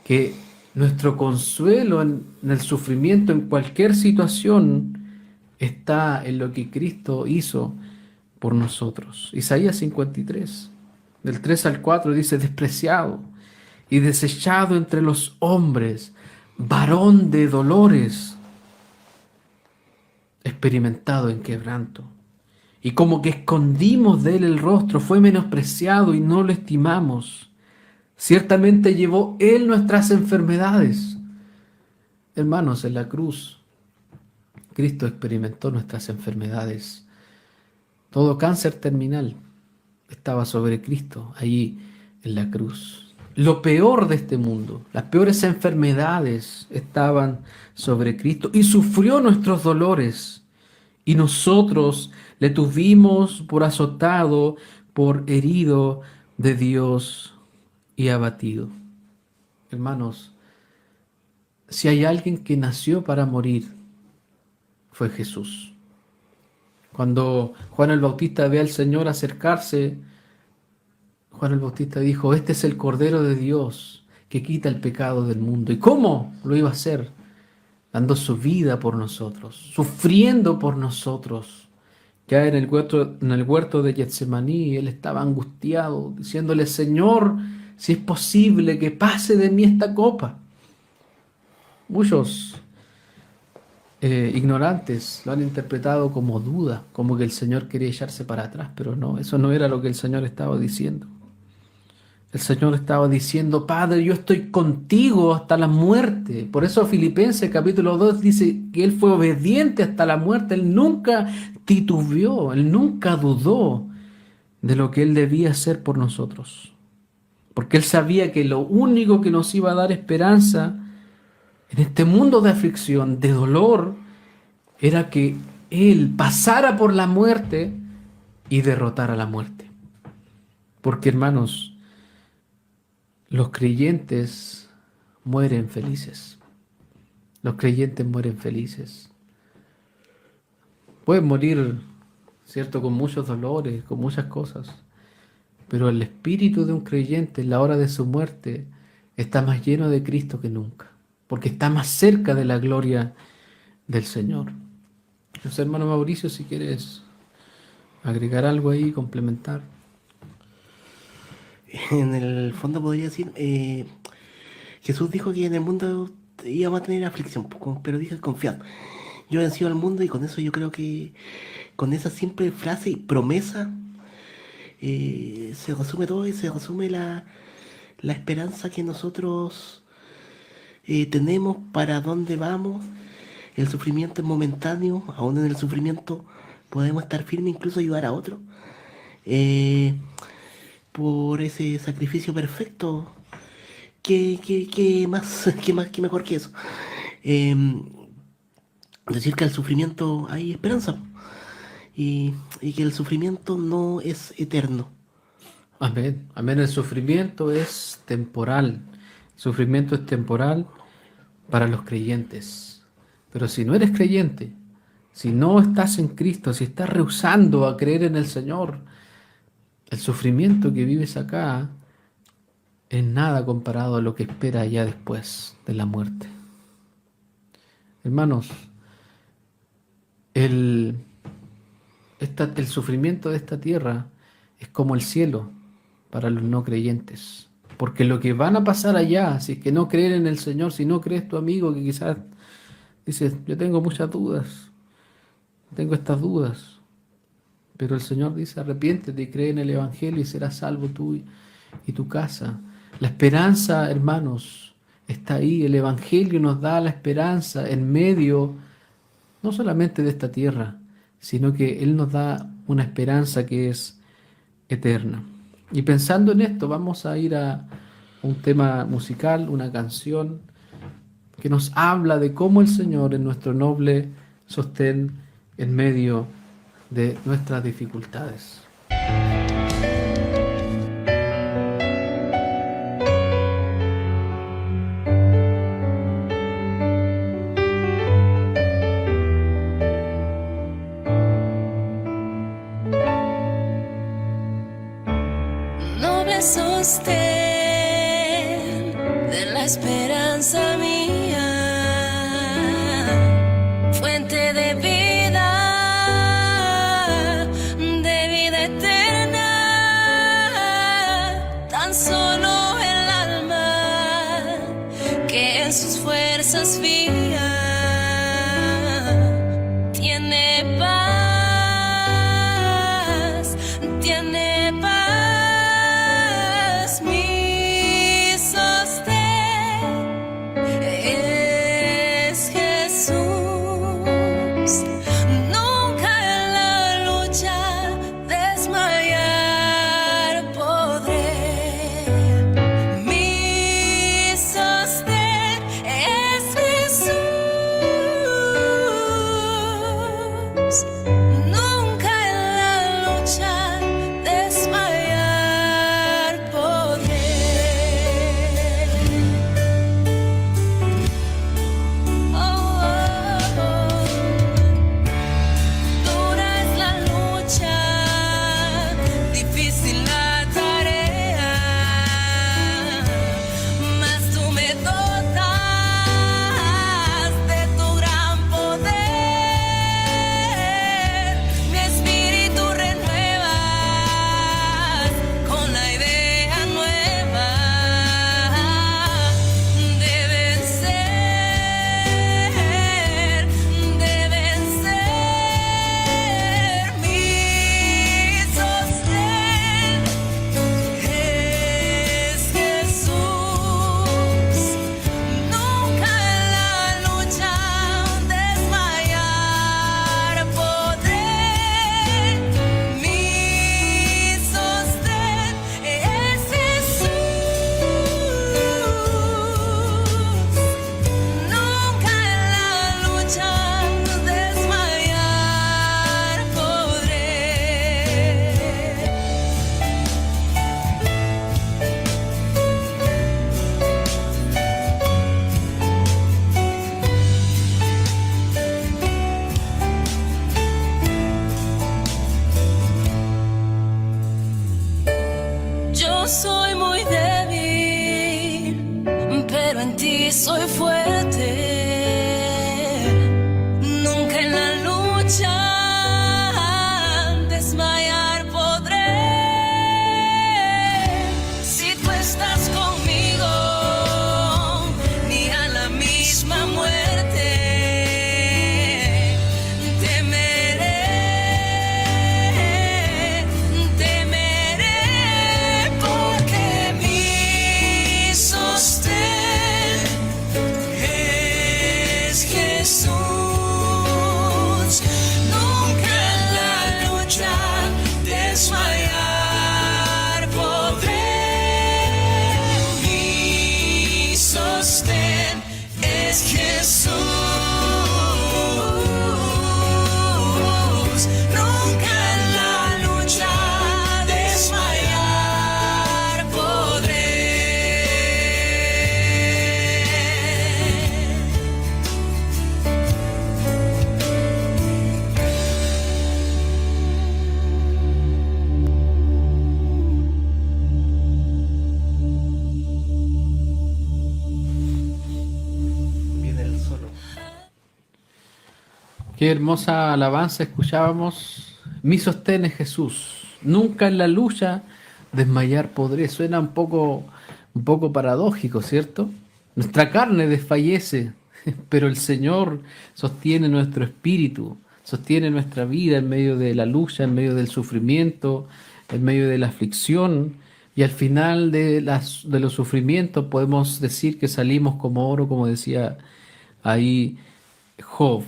que nuestro consuelo en el sufrimiento, en cualquier situación, está en lo que Cristo hizo por nosotros. Isaías 53, del 3 al 4, dice: despreciado y desechado entre los hombres, varón de dolores, experimentado en quebranto. Y como que escondimos de él el rostro, fue menospreciado y no lo estimamos. Ciertamente llevó él nuestras enfermedades. Hermanos, en la cruz, Cristo experimentó nuestras enfermedades. Todo cáncer terminal estaba sobre Cristo, allí en la cruz. Lo peor de este mundo, las peores enfermedades estaban sobre Cristo y sufrió nuestros dolores. Y nosotros le tuvimos por azotado, por herido de Dios y abatido. Hermanos, si hay alguien que nació para morir, fue Jesús. Cuando Juan el Bautista ve al Señor acercarse, Juan el Bautista dijo: este es el Cordero de Dios que quita el pecado del mundo. ¿Y cómo lo iba a hacer? Dando su vida por nosotros, sufriendo por nosotros. Ya en el huerto de Getsemaní, él estaba angustiado, diciéndole: Señor, si es posible que pase de mí esta copa. Muchos ignorantes lo han interpretado como duda, como que el Señor quería echarse para atrás, pero no, eso no era lo que el Señor estaba diciendo. El Señor estaba diciendo: Padre, yo estoy contigo hasta la muerte. Por eso Filipenses capítulo 2 dice que Él fue obediente hasta la muerte. Él nunca titubeó, Él nunca dudó de lo que Él debía hacer por nosotros. Porque Él sabía que lo único que nos iba a dar esperanza en este mundo de aflicción, de dolor, era que Él pasara por la muerte y derrotara la muerte. Porque, hermanos, los creyentes mueren felices. Los creyentes mueren felices. Pueden morir, ¿cierto?, con muchos dolores, con muchas cosas. Pero el espíritu de un creyente en la hora de su muerte está más lleno de Cristo que nunca, porque está más cerca de la gloria del Señor. Entonces, hermano Mauricio, si quieres agregar algo ahí, complementar. En el fondo podría decir, Jesús dijo que en el mundo íbamos a tener aflicción, pero dijo: confiad, yo he vencido al mundo. Y con eso yo creo que con esa simple frase y promesa se resume todo, y se resume la esperanza que nosotros tenemos, para dónde vamos. El sufrimiento es momentáneo, aún en el sufrimiento podemos estar firmes, incluso ayudar a otros. Por ese sacrificio perfecto, que más, que mejor que eso. Decir que al sufrimiento hay esperanza, y que el sufrimiento no es eterno. Amén. Amén. El sufrimiento es temporal. El sufrimiento es temporal para los creyentes. Pero si no eres creyente, si no estás en Cristo, si estás rehusando a creer en el Señor, el sufrimiento que vives acá es nada comparado a lo que espera ya después de la muerte. Hermanos, el sufrimiento de esta tierra es como el cielo para los no creyentes. Porque lo que van a pasar allá, si es que no creen en el Señor, si no crees tu amigo que quizás dices: yo tengo muchas dudas, tengo estas dudas. Pero el Señor dice: arrepiéntete y cree en el Evangelio y serás salvo tú y tu casa. La esperanza, hermanos, está ahí. El Evangelio nos da la esperanza en medio, no solamente de esta tierra, sino que Él nos da una esperanza que es eterna. Y pensando en esto, vamos a ir a un tema musical, una canción que nos habla de cómo el Señor es nuestro noble sostén en medio de nuestras dificultades. Noble sostén de la esperanza mía, fuente de vida eterna, tan solo el alma que en sus fuerzas fía tiene paz, tiene paz. Mi sostén es Jesús. Nunca en la lucha desmayar podré. Mi sostén es Jesús. pero en ti soy fuerte. Nunca en la lucha desmayar podré. Si tú estás conmigo, ni a la misma muerte temeré, porque mi sostén es Jesús. Nunca en la lucha desmayar podré. Mi sostén es Jesús. Nunca en la lucha desmayar podré. Viene el solo. Qué hermosa alabanza escuchábamos. Mi sostén es Jesús. Nunca en la lucha desmayar podré. Suena un poco paradójico, ¿cierto? Nuestra carne desfallece, pero el Señor sostiene nuestro espíritu, sostiene nuestra vida en medio de la lucha, en medio del sufrimiento, en medio de la aflicción. Y al final de los sufrimientos podemos decir que salimos como oro, como decía ahí Job.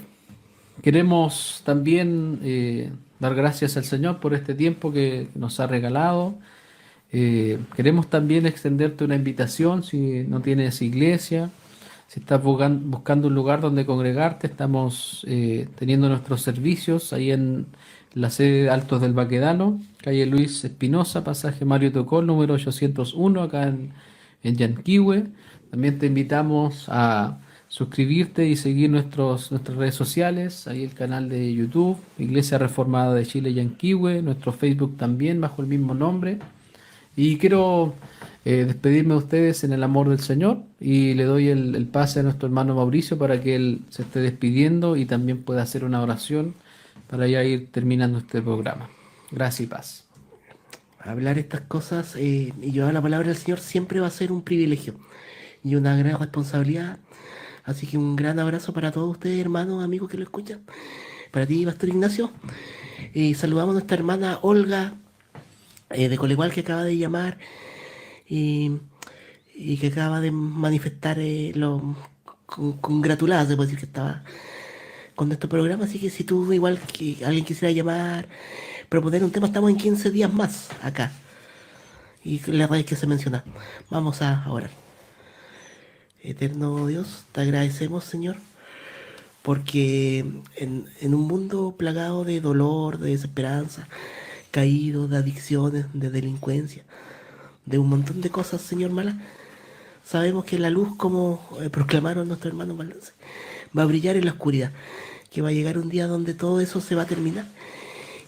Queremos también dar gracias al Señor por este tiempo que nos ha regalado. Queremos también extenderte una invitación si no tienes iglesia, si estás buscando un lugar donde congregarte. Estamos teniendo nuestros servicios ahí en la sede de Altos del Baquedano, calle Luis Espinosa, pasaje Mario Tocol, número 801, acá en Yanquihue. También te invitamos a suscribirte y seguir nuestras redes sociales, ahí el canal de YouTube, Iglesia Reformada de Chile Yanquihue, nuestro Facebook también bajo el mismo nombre. Y quiero despedirme de ustedes en el amor del Señor y le doy el pase a nuestro hermano Mauricio para que él se esté despidiendo y también pueda hacer una oración para ya ir terminando este programa. Gracias y paz. Hablar estas cosas y llevar la palabra del Señor siempre va a ser un privilegio y una gran responsabilidad. Así que un gran abrazo para todos ustedes, hermanos, amigos que lo escuchan. Para ti, Pastor Ignacio. Saludamos a nuestra hermana Olga de Colegual, que acaba de llamar y que acaba de manifestar congratulada, se puede decir, que estaba con nuestro programa. Así que si tú, igual que alguien quisiera llamar, proponer un tema, estamos en 15 días más acá. Y la raíz que se menciona. Vamos a orar. Eterno Dios, te agradecemos, Señor, porque en un mundo plagado de dolor, de desesperanza, caído, de adicciones, de delincuencia, de un montón de cosas, Señor, malas, sabemos que la luz, como proclamaron nuestros hermanos valdenses, va a brillar en la oscuridad, que va a llegar un día donde todo eso se va a terminar,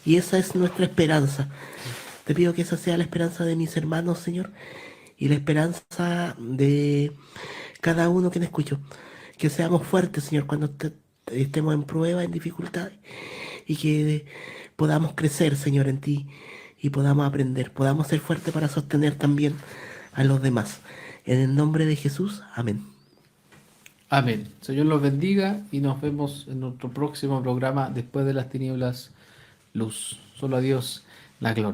y esa es nuestra esperanza. Te pido que esa sea la esperanza de mis hermanos, Señor, y la esperanza de cada uno que me escuchó. Que seamos fuertes, Señor, cuando estemos en prueba, en dificultades, y que podamos crecer, Señor, en ti, y podamos aprender, podamos ser fuertes para sostener también a los demás. En el nombre de Jesús, amén. Amén. Señor los bendiga y nos vemos en nuestro próximo programa Después de las Tinieblas, Luz. Solo a Dios la gloria.